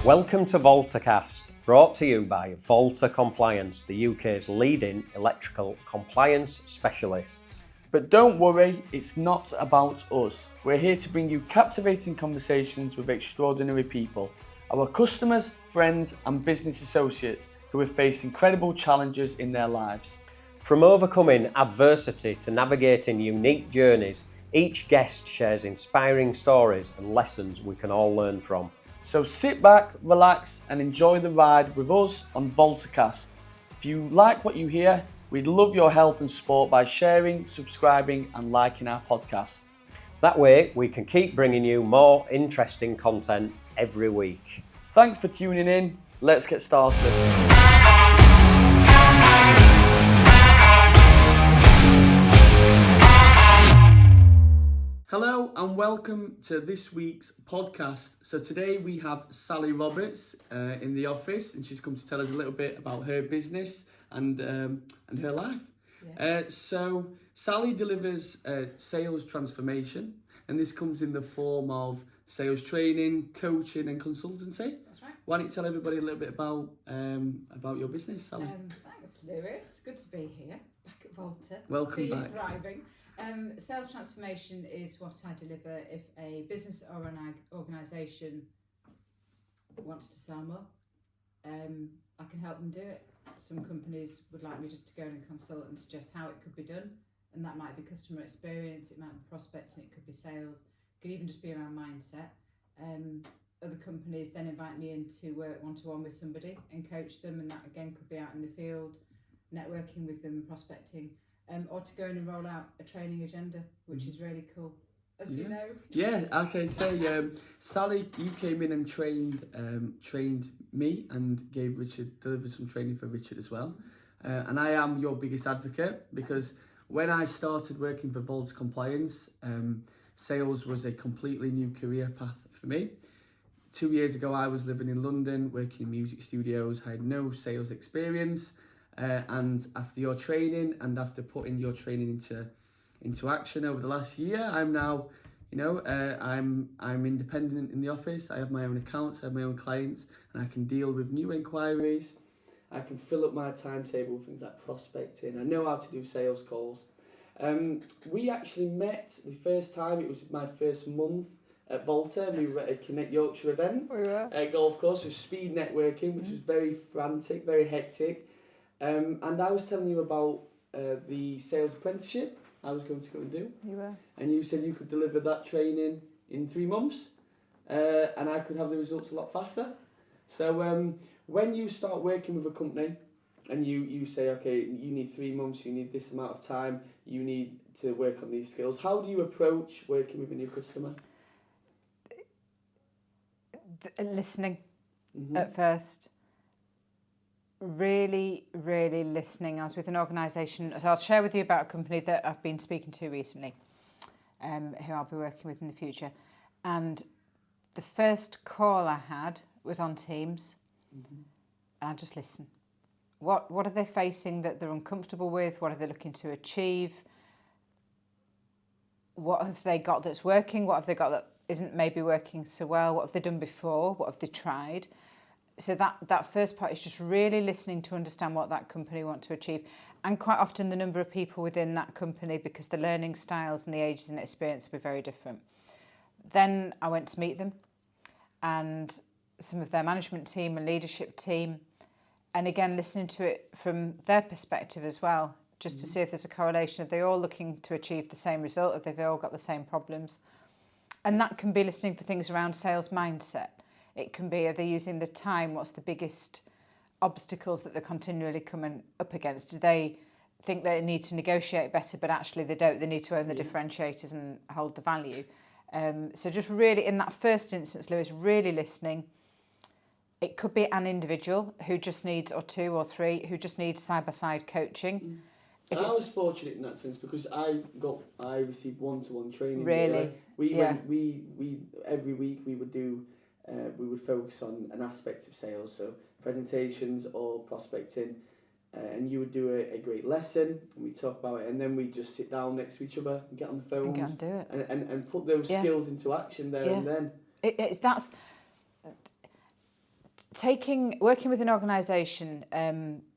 Welcome to Volta Cast, brought to you by Volta Compliance, the UK's leading electrical compliance specialists. But don't worry, it's not about us. We're here to bring you captivating conversations with extraordinary people, our customers, friends and business associates who have faced incredible challenges in their lives. From overcoming adversity to navigating unique journeys, each guest shares inspiring stories and lessons we can all learn from. So sit back, relax and enjoy the ride with us on Volta Cast. If you like what you hear, we'd love your help and support by sharing, subscribing and liking our podcast. That way we can keep bringing you more interesting content every week. Thanks for tuning in. Let's get started. Hello and welcome to this week's podcast. So today we have Sally Roberts in the office, and she's come to tell us a little bit about her business and her life. Yeah. So Sally delivers sales transformation, and this comes in the form of sales training, coaching, and consultancy. That's right. Why don't you tell everybody a little bit about your business, Sally? Thanks, Lewis. Good to be here, back at Volta. Welcome back. Thriving. Sales transformation is what I deliver if a business or an organisation wants to sell more. I can help them do it. Some companies would like me just to go in and consult and suggest how it could be done, and that might be customer experience, it might be prospecting, it could be sales, it could even just be around mindset. Other companies then invite me in to work one-to-one with somebody and coach them, and that again could be out in the field, networking with them, prospecting. Or to go in and roll out a training agenda, which is really cool, as you know. Yeah, okay. So Sally, you came in and trained me and delivered some training for Richard as well. And I am your biggest advocate because when I started working for Volta Compliance, sales was a completely new career path for me. 2 years ago, I was living in London, working in music studios. I had no sales experience. And after your training and after putting your training into action over the last year, I'm now, I'm independent in the office. I have my own accounts, I have my own clients, and I can deal with new inquiries. I can fill up my timetable with things like prospecting. I know how to do sales calls. We actually met the first time. It was my first month at Volta. We were at a Connect Yorkshire event. We were. At a golf course with speed networking, which was very frantic, very hectic. And I was telling you about the sales apprenticeship I was going to go and do. You were. And you said you could deliver that training in 3 months, and I could have the results a lot faster. So when you start working with a company and you say, okay, you need 3 months, you need this amount of time, you need to work on these skills, how do you approach working with a new customer? Listening at first. Really listening. I was with an organisation, so I'll share with you about a company that I've been speaking to recently, who I'll be working with in the future. And the first call I had was on Teams, and I just listen. What are they facing that they're uncomfortable with? What are they looking to achieve? What have they got that's working? What have they got that isn't maybe working so well? What have they done before? What have they tried? So that first part is just really listening to understand what that company want to achieve, and quite often the number of people within that company, because the learning styles and the ages and experience will be very different. Then I went to meet them and some of their management team and leadership team, and again listening to it from their perspective as well, just to see if there's a correlation. Are they all looking to achieve the same result? Have they all got the same problems? And that can be listening for things around sales mindset. It can be, are they using the time? What's the biggest obstacles that they're continually coming up against? Do they think they need to negotiate better, but actually they don't? They need to own the differentiators and hold the value. So just really, in that first instance, Lewis, really listening. It could be an individual who just needs, or 2 or 3, who just needs side-by-side coaching. I was fortunate in that sense because I received one-to-one training. Really? We every week we would focus on an aspect of sales, so presentations or prospecting, and you would do a great lesson and we talk about it, and then we just sit down next to each other and get on the phones and do it and put those skills into action there and then. That's Working with an organisation,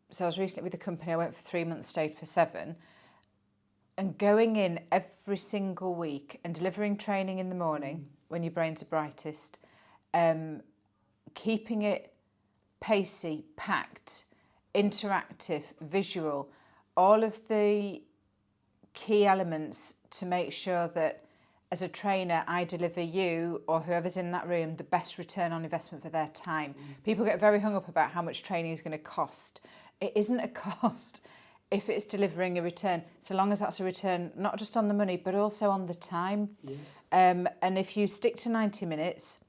so I was recently with a company, I went for 3 months, stayed for 7, and going in every single week and delivering training in the morning when your brains are brightest, keeping it pacey, packed, interactive, visual, all of the key elements to make sure that as a trainer, I deliver you or whoever's in that room the best return on investment for their time. People get very hung up about how much training is going to cost. It isn't a cost if it's delivering a return, so long as that's a return not just on the money but also on the time. Yes. And if you stick to 90 minutes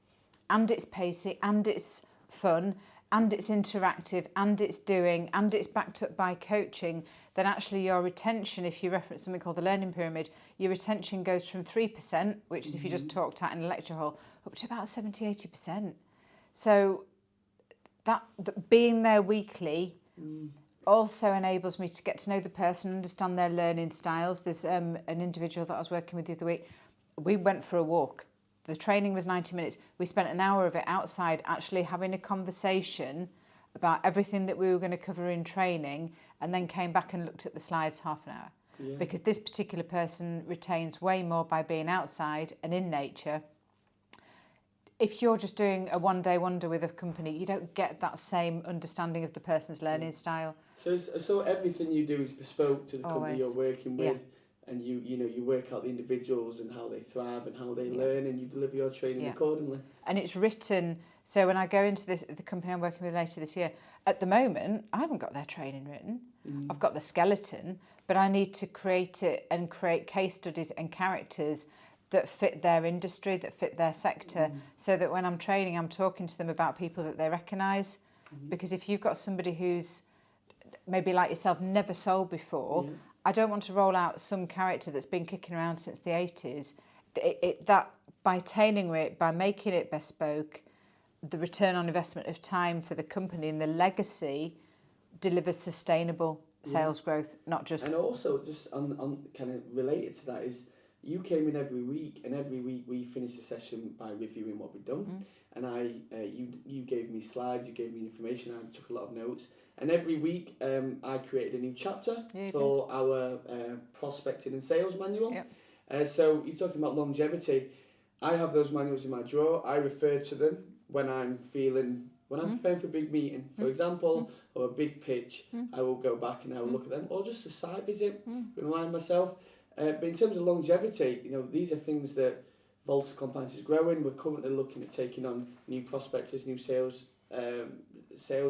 and it's pacey and it's fun and it's interactive and it's doing and it's backed up by coaching, then actually your retention, if you reference something called the learning pyramid, your retention goes from 3%, which is if you just talked at in a lecture hall, up to about 70-80%. So that being there weekly also enables me to get to know the person, understand their learning styles. There's an individual that I was working with the other week. We went for a walk. The training was 90 minutes. We spent an hour of it outside actually having a conversation about everything that we were going to cover in training, and then came back and looked at the slides half an hour. Yeah. Because this particular person retains way more by being outside and in nature. If you're just doing a one-day wonder with a company, you don't get that same understanding of the person's learning style. So everything you do is bespoke to the company you're working with, and you work out the individuals and how they thrive and how they learn, and you deliver your training accordingly. And it's written, so when I go into the company I'm working with later this year, at the moment I haven't got their training written. I've got the skeleton, but I need to create it and create case studies and characters that fit their industry, that fit their sector, so that when I'm training, I'm talking to them about people that they recognise. Because if you've got somebody who's maybe like yourself, never sold before, I don't want to roll out some character that's been kicking around since the 80s. That by tailoring it, by making it bespoke, the return on investment of time for the company and the legacy delivers sustainable sales growth, not just... And also, just on kind of related to that is, you came in every week, and every week we finished the session by reviewing what we'd done. And you gave me slides, you gave me information, I took a lot of notes. And every week I created a new chapter for our prospecting and sales manual. So you're talking about longevity. I have those manuals in my drawer. I refer to them when I'm preparing for a big meeting, for example, or a big pitch. I will go back and I will look at them, or just a site visit, remind myself. But in terms of longevity, these are things that Volta Compliance is growing. We're currently looking at taking on new prospectors, new sales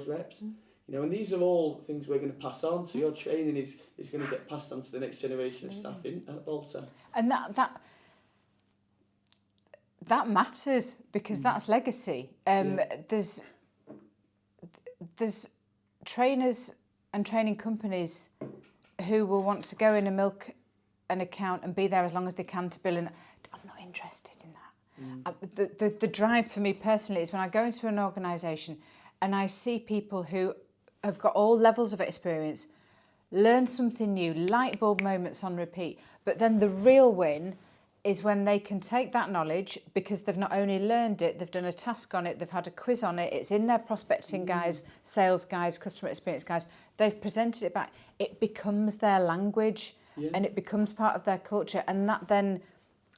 reps. And these are all things we're going to pass on. So your training is going to get passed on to the next generation of staff at Volta. And that matters, because that's legacy. There's trainers and training companies who will want to go in and milk an account and be there as long as they can to bill, and I'm not interested in that. The drive for me personally is when I go into an organisation and I see people who have got all levels of experience, learn something new, light bulb moments on repeat, but then the real win is when they can take that knowledge, because they've not only learned it, they've done a task on it, they've had a quiz on it, it's in their prospecting guides, sales guides, customer experience guides, they've presented it back, it becomes their language and it becomes part of their culture, and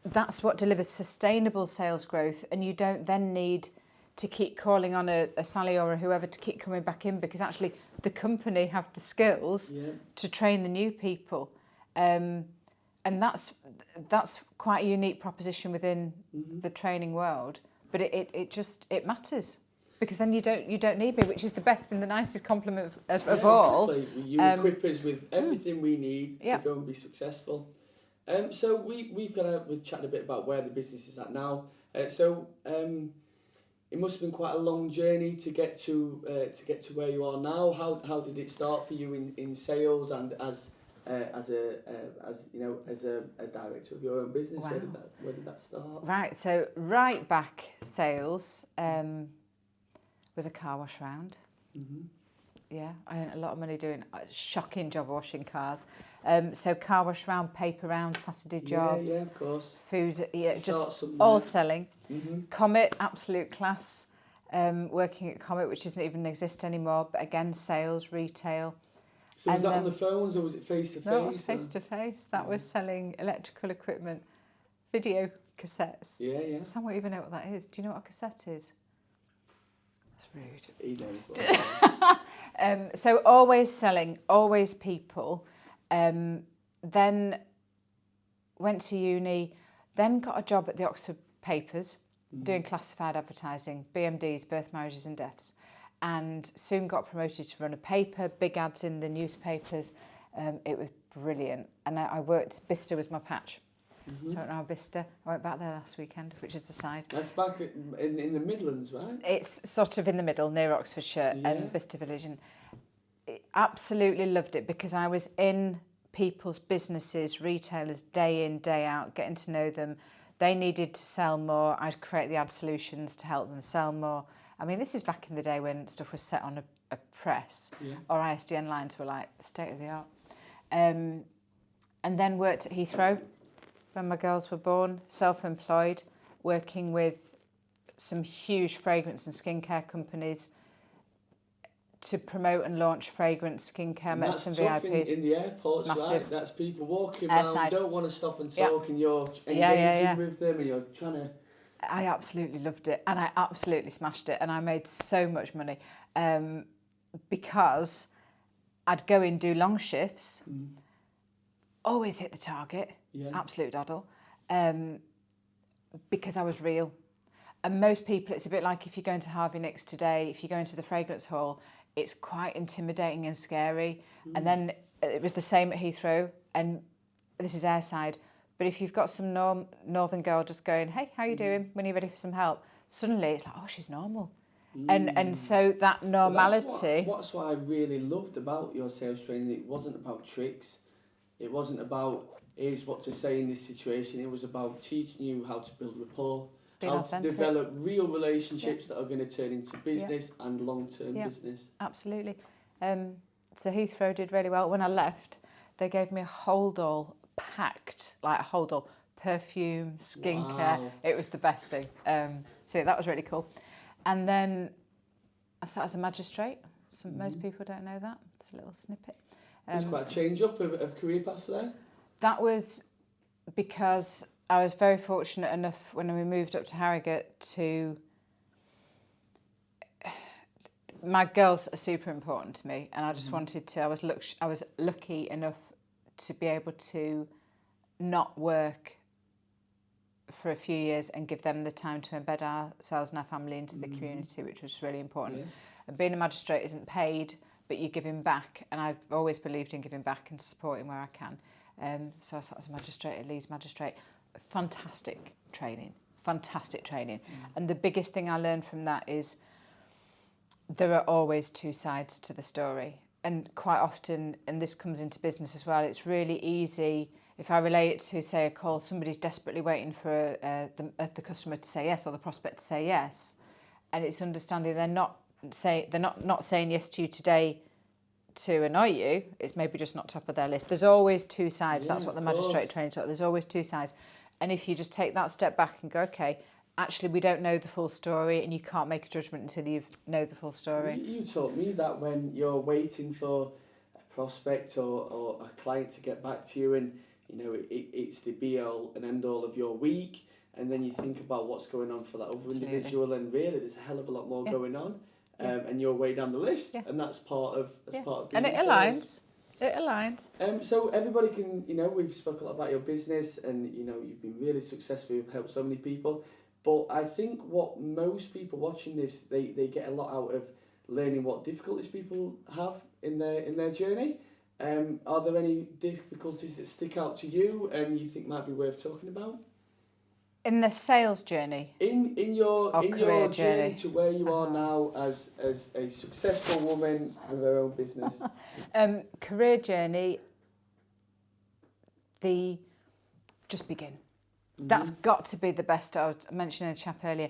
that's what delivers sustainable sales growth. And you don't then need to keep calling on a Sally or a whoever to keep coming back in, because actually the company have the skills to train the new people. And that's quite a unique proposition within the training world. But it matters, because then you don't need me, which is the best and the nicest compliment of all. Exactly. You equip us with everything we need to go and be successful. So we're chatting a bit about where the business is at now. It must have been quite a long journey to get to where you are now. How did it start for you in sales and as a director of your own business? Wow. Where did that start? Right, so right back sales was a car wash round. Yeah, I earned a lot of money doing a shocking job washing cars. So car wash round, paper round, Saturday jobs. Yeah, of course. Food, just all selling. Comet, absolute class. working at Comet, which doesn't even exist anymore, but again, sales, retail. So was that on the phones or was it face-to-face? No, it was face-to-face. That was selling electrical equipment, video cassettes. Yeah. Some won't even know what that is. Do you know what a cassette is? That's rude. He knows what So always selling, always people. Then went to uni, then got a job at the Oxford Papers doing classified advertising, BMDs, birth, marriages and deaths. And soon got promoted to run a paper, big ads in the newspapers. It was brilliant. And I worked, Bicester was my patch. So I don't know Bicester. I went back there last weekend, which is the side. That's back in the Midlands, right? It's sort of in the middle, near Oxfordshire and Bicester Village. And absolutely loved it because I was in people's businesses, retailers, day in, day out, getting to know them. They needed to sell more. I'd create the ad solutions to help them sell more. I mean, this is back in the day when stuff was set on a press or ISDN lines were like state of the art. And then worked at Heathrow when my girls were born, self-employed, working with some huge fragrance and skincare companies to promote and launch fragrance, skincare, medicine, VIPs. In the airports, right? That's people walking around, don't want to stop and talk, and you're engaging with them, and you're trying to... I absolutely loved it, and I absolutely smashed it, and I made so much money because I'd go in, do long shifts, always hit the target, absolute doddle, because I was real. And most people, it's a bit like if you go into Harvey Nicks today, if you go into the fragrance hall, it's quite intimidating and scary. And then it was the same at Heathrow, and this is airside. But if you've got some northern girl just going, hey, how you doing? When are you ready for some help? Suddenly it's like, oh, she's normal. And so that normality... That's what I really loved about your sales training. It wasn't about tricks. It wasn't about, here's what to say in this situation. It was about teaching you how to build rapport, how to develop real relationships that are going to turn into business and long-term business. Absolutely. So Heathrow did really well. When I left, they gave me a hold-all packed, like a hold-all, perfume, skincare. Wow. It was the best thing. So that was really cool. And then I sat as a magistrate. Most people don't know that. It's a little snippet. It's quite a change up of career paths there. That was because I was very fortunate enough when we moved up to Harrogate to... My girls are super important to me, and I just wanted to... I was lucky enough to be able to not work for a few years and give them the time to embed ourselves and our family into the community, which was really important. Yes. And being a magistrate isn't paid, but you're giving back, and I've always believed in giving back and supporting where I can. So I sat as a magistrate at Leeds Magistrate. Fantastic training. And the biggest thing I learned from that is there are always two sides to the story. And quite often, and this comes into business as well, it's really easy, if I relate it to, say, a call, somebody's desperately waiting for the customer to say yes or the prospect to say yes, and it's understanding they're not saying yes to you today to annoy you, it's maybe just not top of their list. There's always two sides. That's what the magistrate training taught. There's always two sides. And if you just take that step back and go, okay, actually we don't know the full story, and you can't make a judgment until you know the full story. You taught me that when you're waiting for a prospect or a client to get back to you, and you know it's the be all and end all of your week, and then you think about what's going on for that other individual, and really there's a hell of a lot more going on. And you're way down the list, and that's part of being and it aligns. It aligns. So everybody can, we've spoken a lot about your business, and you've been really successful. You've helped so many people. But I think what most people watching this, they get a lot out of learning what difficulties people have in their journey. Are there any difficulties that stick out to you and you think might be worth talking about? In the sales journey? In your journey to where you are now as a successful woman with her own business. Career journey, just begin. Mm-hmm. That's got to be the best. I was mentioning a chap earlier.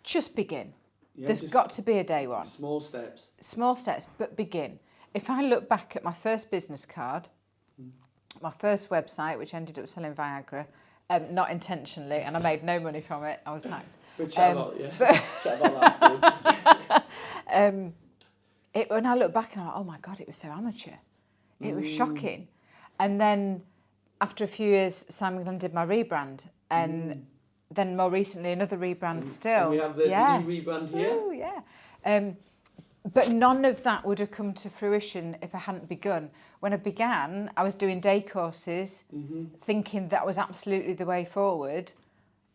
Just begin. Yeah, There's got to be a day one. Small steps. Small steps, but begin. If I look back at my first business card, my first website, which ended up selling Viagra, not intentionally, and I made no money from it. I was hacked. We'll chat about that afterwards. When I look back and I'm like, oh my God, it was so amateur. It was shocking. And then after a few years, Simon Glenn did my rebrand, and then more recently another rebrand still. And we have the new rebrand here. Ooh, yeah. But none of that would have come to fruition if I hadn't begun. When I began, I was doing day courses, thinking that was absolutely the way forward.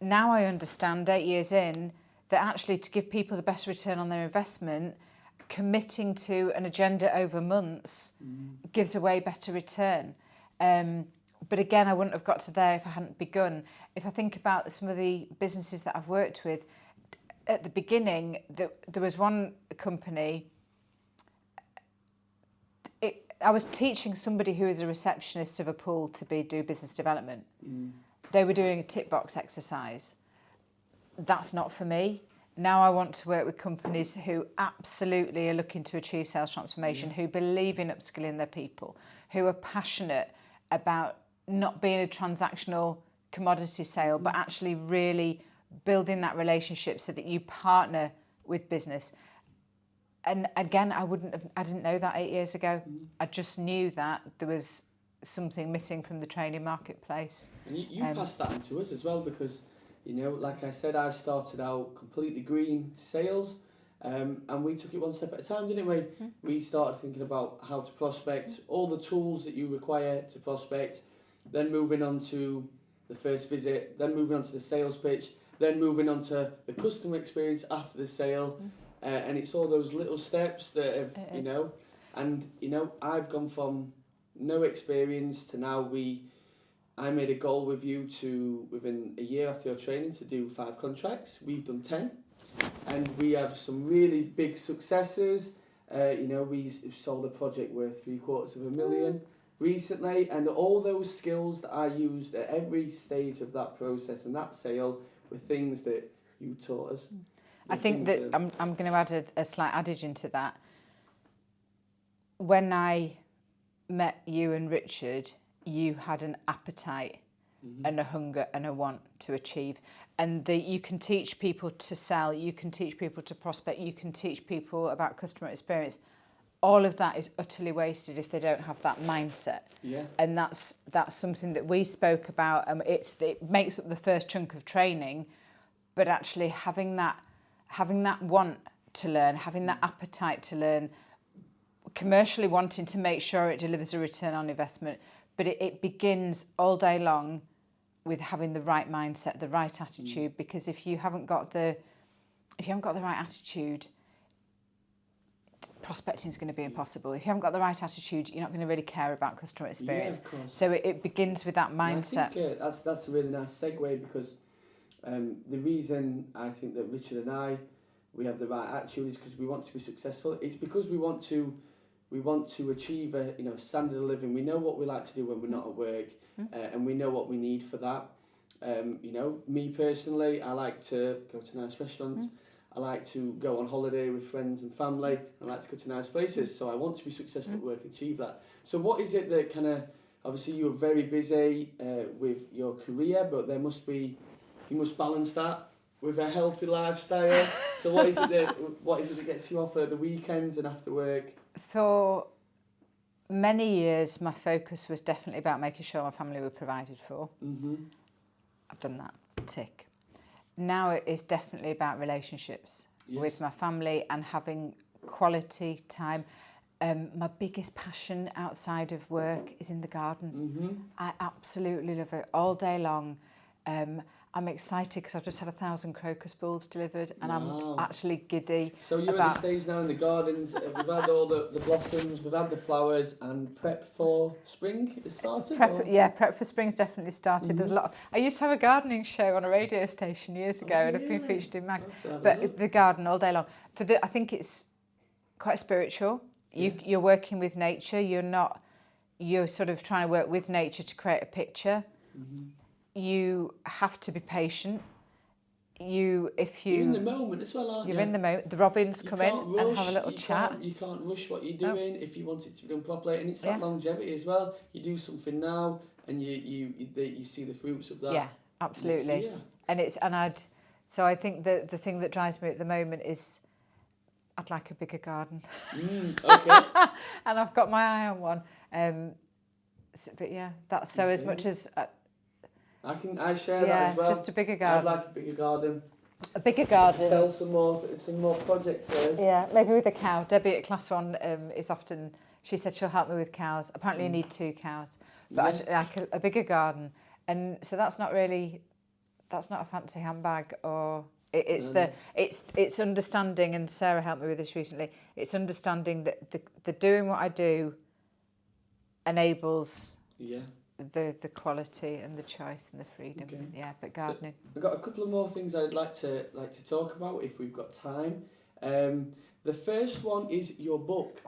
Now I understand, 8 years in, that actually to give people the best return on their investment, committing to an agenda over months gives a way better return. But again, I wouldn't have got to there if I hadn't begun. If I think about some of the businesses that I've worked with, at the beginning, there was one company, I was teaching somebody who is a receptionist of a pool to do business development. They were doing a tick box exercise. That's not for me. Now I want to work with companies who absolutely are looking to achieve sales transformation, who believe in upskilling their people, who are passionate about not being a transactional commodity sale, but actually really building that relationship so that you partner with business. And again, I didn't know that 8 years ago. I just knew that there was something missing from the training marketplace. And you passed that on to us as well, because, you know, like I said, I started out completely green to sales, and we took it one step at a time, didn't we? We started thinking about how to prospect, all the tools that you require to prospect, then moving on to the first visit, then moving on to the sales pitch, then moving on to the customer experience after the sale. And it's all those little steps that have, you know, and, you know, I've gone from no experience to now I made a goal with you to, within a year after your training, to do 5 contracts. We've done 10, and we have some really big successes. You know, we sold a project worth $750,000 recently, and all those skills that I used at every stage of that process and that sale were things that you taught us. I think that I'm going to add a slight adage into that. When I met you and Richard, you had an appetite and a hunger and a want to achieve. And you can teach people to sell, you can teach people to prospect, you can teach people about customer experience. All of that is utterly wasted if they don't have that mindset. Yeah. And that's something that we spoke about. It makes up the first chunk of training, but actually having that want to learn, having that appetite to learn, commercially wanting to make sure it delivers a return on investment, but it begins all day long with having the right mindset, the right attitude. Because if you haven't got the right attitude, prospecting is going to be impossible. If you haven't got the right attitude, you're not going to really care about customer experience. Yeah, of course. So it begins with that mindset. And I think that's a really nice segue, because the reason I think that Richard and I, we have the right attitude is because we want to be successful. It's because we want to achieve a standard of living. We know what we like to do when we're not at work, and we know what we need for that. You know, me personally, I like to go to nice restaurants. I like to go on holiday with friends and family. I like to go to nice places. So I want to be successful at work and achieve that. So what is it that kind of, obviously you're very busy with your career, but you must balance that with a healthy lifestyle. So what is it that gets you off at the weekends and after work? For many years, my focus was definitely about making sure my family were provided for. I've done that, tick. Now it is definitely about relationships with my family and having quality time. My biggest passion outside of work is in the garden. I absolutely love it all day long. I'm excited because I've just had 1,000 crocus bulbs delivered, and I'm actually giddy. So you're at the stage now in the gardens. We've had all the blossoms, we've had the flowers, and prep for spring is started? Prep for spring's definitely started. There's a lot. I used to have a gardening show on a radio station years ago, and I've been featured in mags. But the garden all day long. I think it's quite spiritual. You're working with nature. You're sort of trying to work with nature to create a picture. You have to be patient. You're in the moment as well, aren't you? You're in the moment. The robins come in and have a little chat. You can't rush what you're doing if you want it to be done properly, and it's that longevity as well. You do something now, and you see the fruits of that. Yeah, absolutely. So I think the thing that drives me at the moment is I'd like a bigger garden. Okay. And I've got my eye on one. But yeah, that's so as much as... I share that as well. just a bigger garden. I'd like a bigger garden. A bigger garden. Sell some more projects first. Yeah, maybe with a cow. Debbie at class 1 is often... She said she'll help me with cows. Apparently you need 2 cows. But I'd like a bigger garden. And so that's not a fancy handbag or... It's understanding, and Sarah helped me with this recently, it's understanding that the doing what I do enables the quality and the choice and the freedom. Okay. Yeah, but gardening. So I've got a couple of more things I'd like to talk about if we've got time. The first one is your book.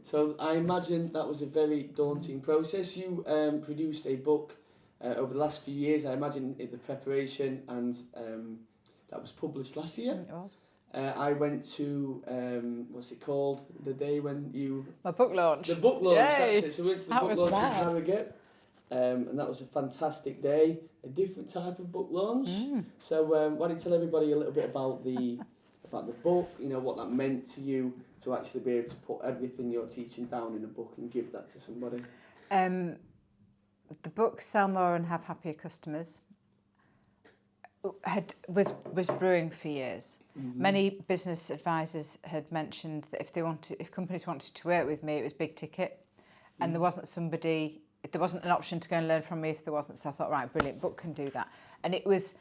So I imagine that was a very daunting process. You produced a book over the last few years. I imagine the preparation and that was published last year. It was. I went to what's it called? The day when you My book launch. The book launch. Yay. That's it. So we went to the That book was launch mad. in Harrogate, and that was a fantastic day. A different type of book launch. So why don't you tell everybody a little bit about the book? You know what that meant to you to actually be able to put everything you're teaching down in a book and give that to somebody. The book Sell More and Have Happier Customers was brewing for years. Many business advisors had mentioned that if companies wanted to work with me, it was big ticket, and there wasn't an option to go and learn from me if there wasn't. So I thought, right, brilliant, book can do that. And it was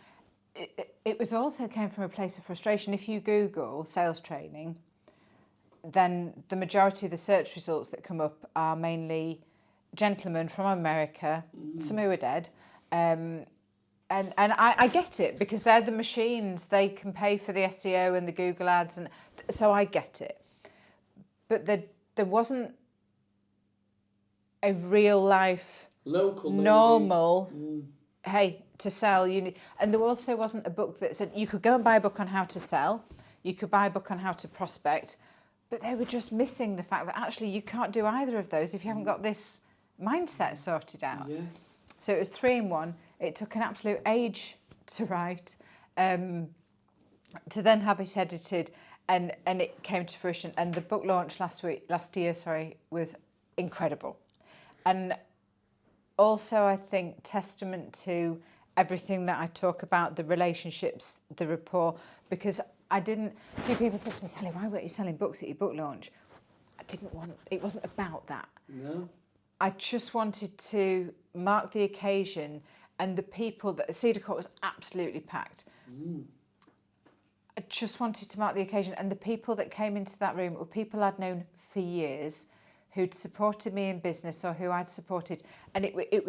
also came from a place of frustration. If you Google sales training, then the majority of the search results that come up are mainly gentlemen from America, some who are dead. And I get it, because they're the machines. They can pay for the SEO and the Google ads, and so I get it. But there wasn't a real life, local, normal, hey, to sell. And there also wasn't a book that said you could go and buy a book on how to sell, you could buy a book on how to prospect, but they were just missing the fact that actually you can't do either of those if you haven't got this mindset sorted out. Yeah. So it was 3 in 1. It took an absolute age to write, to then have it edited, and it came to fruition. And the book launch last year, was incredible. And also, I think, testament to everything that I talk about, the relationships, the rapport, because a few people said to me, Sally, why weren't you selling books at your book launch? It wasn't about that. No. I just wanted to mark the occasion, and the people that Cedar Court was absolutely packed. I just wanted to mark the occasion, and the people that came into that room were people I'd known for years, who'd supported me in business or who I'd supported, and it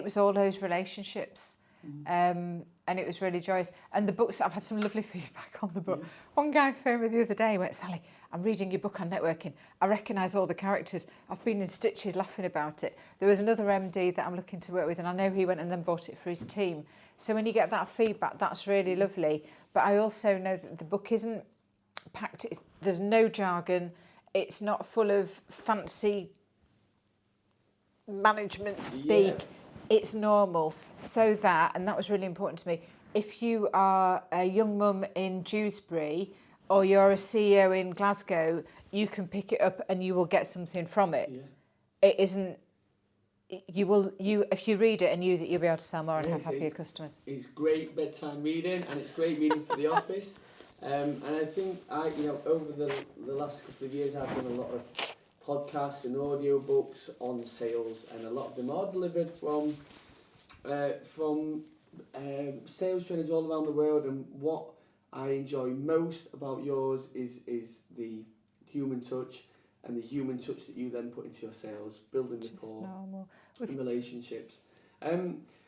was all those relationships, and it was really joyous. And the books, I've had some lovely feedback on the book. One guy phoned me the other day and went, Sally, I'm reading your book on networking. I recognise all the characters. I've been in stitches laughing about it. There was another MD that I'm looking to work with, and I know he went and then bought it for his team. So when you get that feedback, that's really lovely. But I also know that the book isn't packed. There's no jargon. It's not full of fancy management speak. Yeah. It's normal. So and that was really important to me, if you are a young mum in Dewsbury or you're a CEO in Glasgow, you can pick it up and you will get something from it. Yeah. It isn't... if you read it and use it, you'll be able to sell more and have happier customers. It's great bedtime reading, and it's great reading for the office. And I think over the last couple of years, I've done a lot of podcasts and audio books on sales, and a lot of them are delivered from sales trainers all around the world. And what I enjoy most about yours is the human touch, and the human touch that you then put into your sales, building rapport and relationships.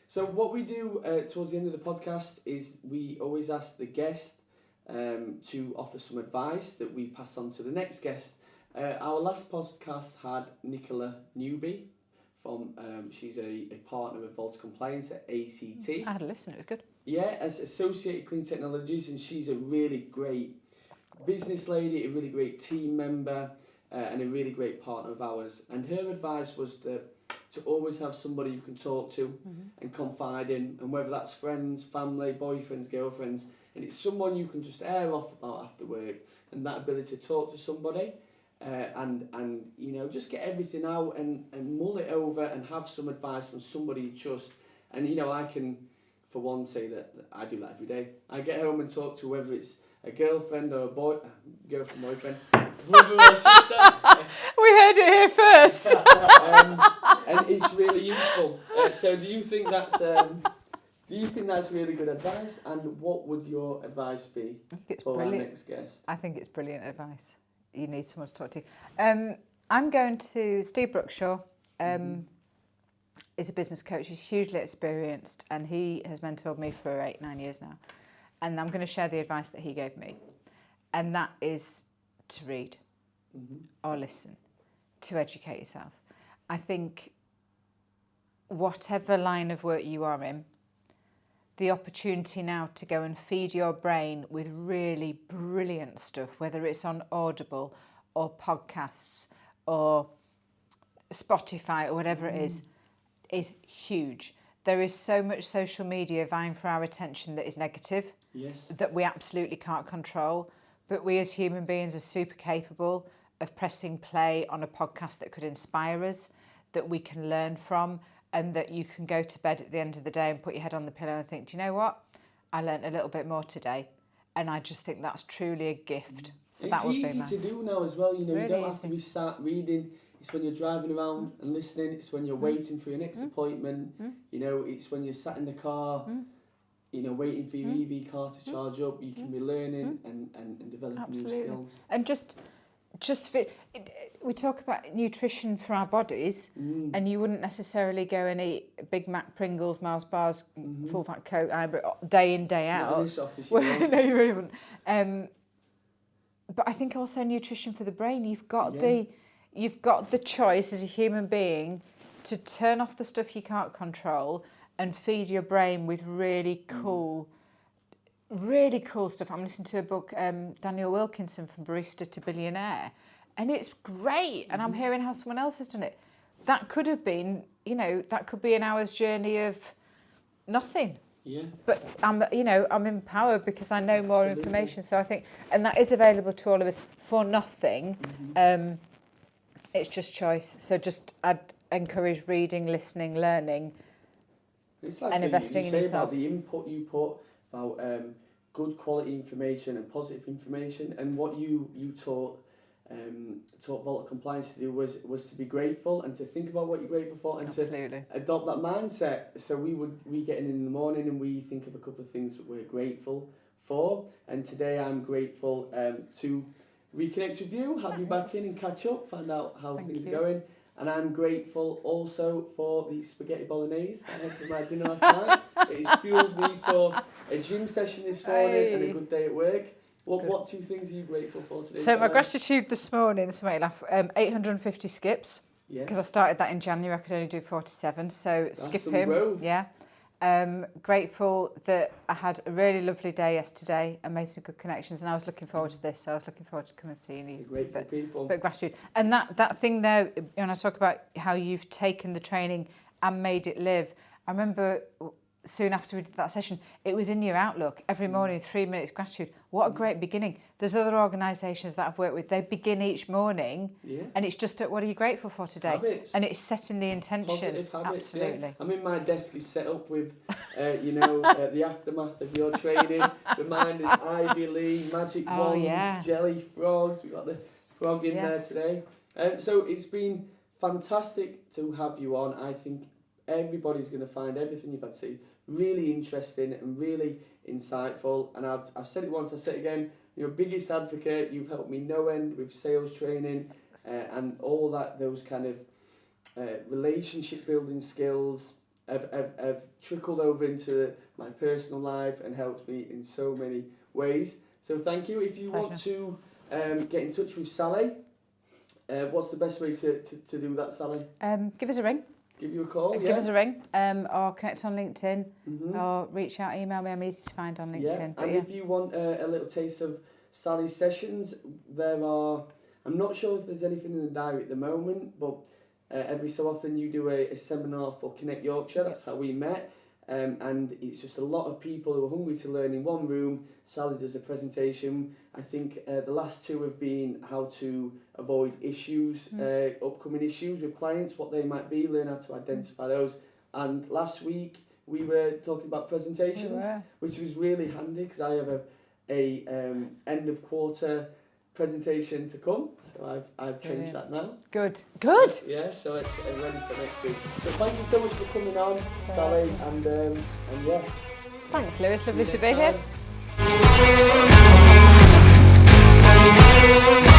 So what we do towards the end of the podcast is we always ask the guest to offer some advice that we pass on to the next guest. Our last podcast had Nicola Newby from, she's a partner of Volta Compliance at ACT. I had a listen, it was good. Yeah, as Associated Clean Technologies, and she's a really great business lady, a really great team member, and a really great partner of ours. And her advice was to always have somebody you can talk to and confide in, and whether that's friends, family, boyfriends, girlfriends, and it's someone you can just air off about after work, and that ability to talk to somebody, and you know, just get everything out and mull it over and have some advice from somebody you trust. And you know, I can, for one, say that I do that every day. I get home and talk to whether it's a girlfriend or a girlfriend, boyfriend, brother or sister. We heard it here first. And it's really useful. So do you think that's really good advice? And what would your advice be for our next guest? I think it's brilliant advice. You need someone to talk to. I'm going to Steve Brookshaw. Is a business coach. He's hugely experienced, and he has mentored me for 8-9 years now. And I'm going to share the advice that he gave me, and that is to read or listen, to educate yourself. I think whatever line of work you are in, the opportunity now to go and feed your brain with really brilliant stuff, whether it's on Audible or podcasts or Spotify or whatever it is huge. There is so much social media vying for our attention that is negative, that we absolutely can't control. But we as human beings are super capable of pressing play on a podcast that could inspire us, that we can learn from, and that you can go to bed at the end of the day and put your head on the pillow and think, do you know what? I learnt a little bit more today. And I just think that's truly a gift. So that would be It's easy to do now as well. You know, really you don't have to be sat reading. It's when you're driving around and listening. It's when you're waiting for your next appointment. You know, it's when you're sat in the car, you know, waiting for your EV car to charge up. You can be learning and developing new skills. And just fit. We talk about nutrition for our bodies, and you wouldn't necessarily go and eat Big Mac, Pringles, Mars bars, full fat Coke, day in, day out. Not in this office, No, you really wouldn't. But I think also nutrition for the brain. You've got the choice as a human being to turn off the stuff you can't control and feed your brain with really cool stuff. I'm listening to a book, Daniel Wilkinson, From Barista to Billionaire, and it's great. And I'm hearing how someone else has done it. That could have been, you know, that could be an hour's journey of nothing. Yeah. But I'm empowered because I know more information. So I think, and that is available to all of us for nothing. It's just choice. So I'd encourage reading, listening, learning, and investing in yourself. About the input you put, about good quality information and positive information, and what you taught Volta Compliance to do was to be grateful and to think about what you're grateful for, and to adopt that mindset. So we get in the morning and we think of a couple of things that we're grateful for. And today I'm grateful to reconnect with you, have you back in and catch up, find out how things are going. And I'm grateful also for the spaghetti bolognese I had for my dinner last night. It's fueled me for a gym session this morning and a good day at work. What two things are you grateful for today? So my gratitude this morning, this might laugh, 850 skips. Because I started that in January, I could only do 47. So that's skipping, grateful that I had a really lovely day yesterday and made some good connections, and I was looking forward to this. So I was looking forward to coming and seeing you. Grateful people. But gratitude, and that thing there, when I talk about how you've taken the training and made it live. I remember soon after we did that session, it was in your Outlook every morning, 3 minutes gratitude. What a great beginning. There's other organisations that I've worked with, they begin each morning and it's just what are you grateful for today? Habits. And it's setting the intention. Positive habits. Absolutely. Yeah. I mean, my desk is set up with, the aftermath of your training. Reminders, Ivy Lee, magic wands, jelly frogs. We've got the frog in there today. So it's been fantastic to have you on. I think everybody's going to find everything you've had to say really interesting and really insightful. And I've said it once, I'll say it again. You're biggest advocate. You've helped me no end with sales training and all that. Those kind of relationship building skills have trickled over into my personal life and helped me in so many ways. So thank you. If you want to get in touch with Sally, what's the best way to do that, Sally? Give us a ring. Give you a call, Give us a ring, or connect on LinkedIn, or reach out, email me. I'm easy to find on LinkedIn. And if you want a little taste of Sally's sessions, I'm not sure if there's anything in the diary at the moment, but every so often you do a seminar for Connect Yorkshire. That's how we met. and it's just a lot of people who are hungry to learn in one room. Sally does a presentation. I think the last two have been how to avoid issues, upcoming issues with clients, what they might be, learn how to identify those. And last week we were talking about presentations, which was really handy because I have a end of quarter presentation to come, so I've changed that now. Good. Yeah, so it's ready for next week. So thank you so much for coming on, Sally, and yeah. Thanks, Lewis. Lovely to See you be next here. time.